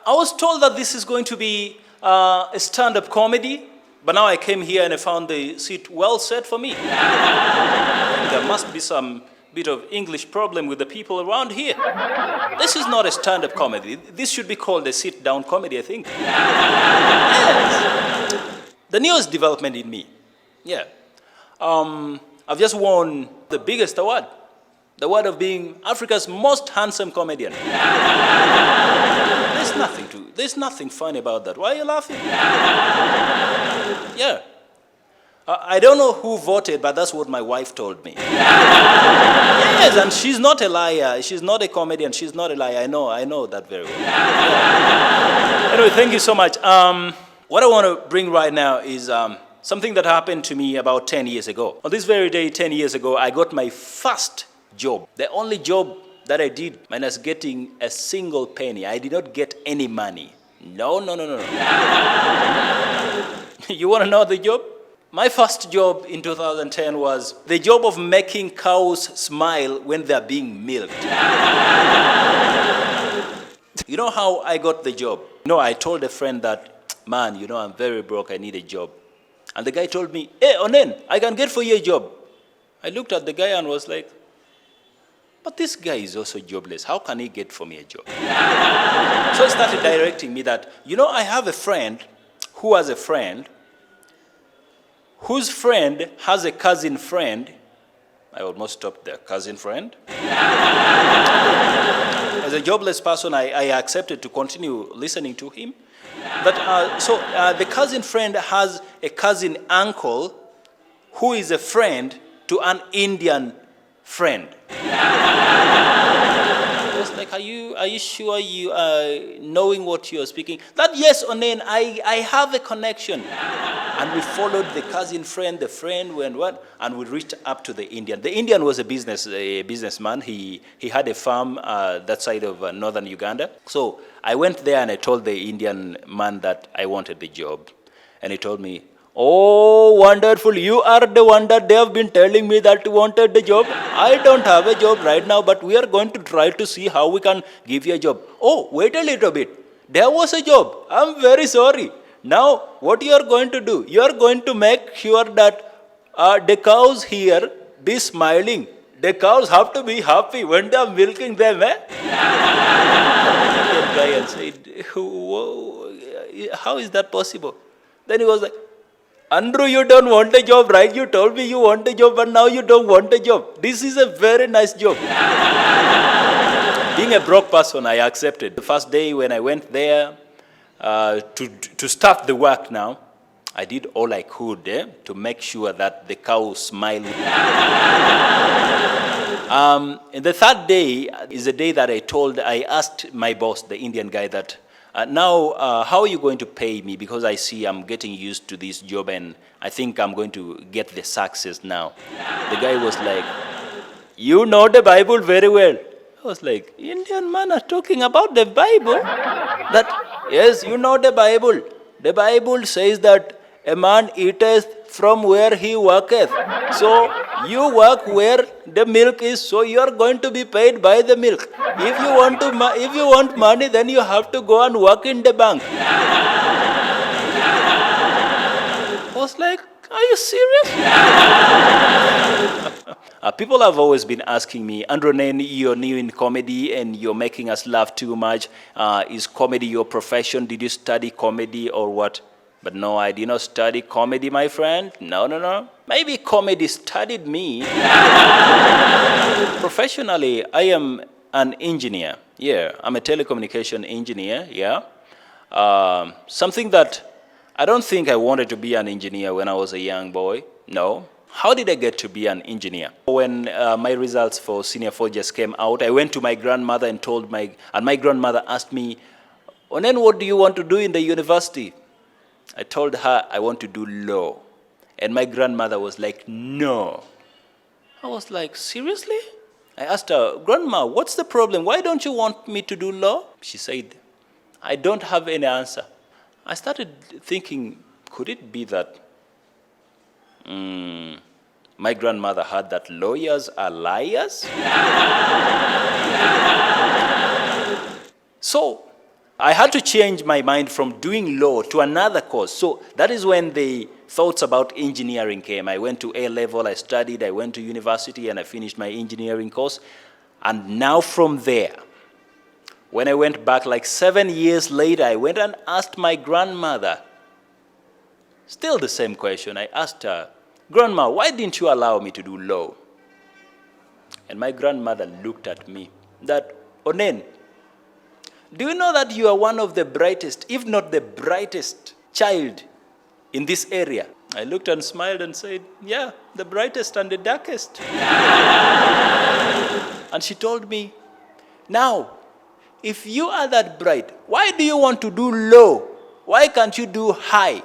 I was told that this is going to be a stand-up comedy, but now I came here and I found the seat well set for me. There must be some bit of English problem with the people around here. This is not a stand-up comedy. This should be called a sit-down comedy, I think. Yes. The newest development in me. Yeah. I've just won the biggest award. The award of being Africa's most handsome comedian. There's nothing funny about that. Why are you laughing? Yeah. I don't know who voted, but that's what my wife told me. Yes, and she's not a liar. She's not a comedian. She's not a liar. I know that very well. Yeah. Anyway, thank you so much. What I want to bring right now is something that happened to me about 10 years ago. On this very day, 10 years ago, I got my first job. The only job that I did, minus getting a single penny. I did not get any money. No. You want to know the job? My first job in 2010 was the job of making cows smile when they're being milked. You know how I got the job? No, I told a friend that, man, I'm very broke, I need a job. And the guy told me, hey, Onen, I can get for you a job. I looked at the guy and was like, but this guy is also jobless. How can he get for me a job? So he started directing me that, I have a friend who has a friend whose friend has a cousin friend. I almost stopped there. Cousin friend? As a jobless person, I accepted to continue listening to him. But the cousin friend has a cousin uncle who is a friend to an Indian friend. I was like, are you sure you are knowing what you're speaking? That yes, Onen, I have a connection. And we followed the cousin friend, the friend went what? And we reached up to the Indian. The Indian was a businessman. He had a farm that side of northern Uganda. So I went there and I told the Indian man that I wanted the job. And he told me, oh, wonderful. You are the one that they have been telling me that you wanted the job. I don't have a job right now, but we are going to try to see how we can give you a job. Oh, wait a little bit. There was a job. I'm very sorry. Now, what you are going to do? You are going to make sure that the cows here be smiling. The cows have to be happy when they are milking them. The Indian guy and said, how is that possible? Then he was like, Andrew, you don't want a job, right? You told me you want a job, but now you don't want a job. This is a very nice job. Being a broke person, I accepted. The first day when I went there to start the work now, I did all I could to make sure that the cow smiled. And the third day is the day that I asked my boss, the Indian guy, that now, how are you going to pay me? Because I see I'm getting used to this job and I think I'm going to get the success now. The guy was like, you know the Bible very well. I was like, Indian man are talking about the Bible? That, yes, you know the Bible. The Bible says that a man eateth from where he worketh. So you work where the milk is, so you are going to be paid by the milk. If you want money, then you have to go and work in the bank. I was like, are you serious? People have always been asking me, Andrew Onen, you're new in comedy and you're making us laugh too much. Is comedy your profession? Did you study comedy or what? But no, I did not study comedy, my friend. No. Maybe comedy studied me. Professionally, I am an engineer. Yeah, I'm a telecommunication engineer, yeah. Something that I don't think I wanted to be an engineer when I was a young boy. No. How did I get to be an engineer? When my results for Senior 4 just came out, I went to my grandmother and my grandmother asked me, Onen, what do you want to do in the university? I told her I want to do law. And my grandmother was like, no. I was like, seriously? I asked her, Grandma, what's the problem? Why don't you want me to do law? She said, I don't have any answer. I started thinking, could it be that my grandmother heard that lawyers are liars? So I had to change my mind from doing law to another course. So that is when the thoughts about engineering came. I went to A level, I studied, I went to university, and I finished my engineering course. And now from there, when I went back like 7 years later, I went and asked my grandmother, still the same question. I asked her, "Grandma, why didn't you allow me to do law?" And my grandmother looked at me, that, "Onen, do you know that you are one of the brightest, if not the brightest child in this area?" I looked and smiled and said, "Yeah, the brightest and the darkest." And she told me, "Now, if you are that bright, why do you want to do low? Why can't you do high?"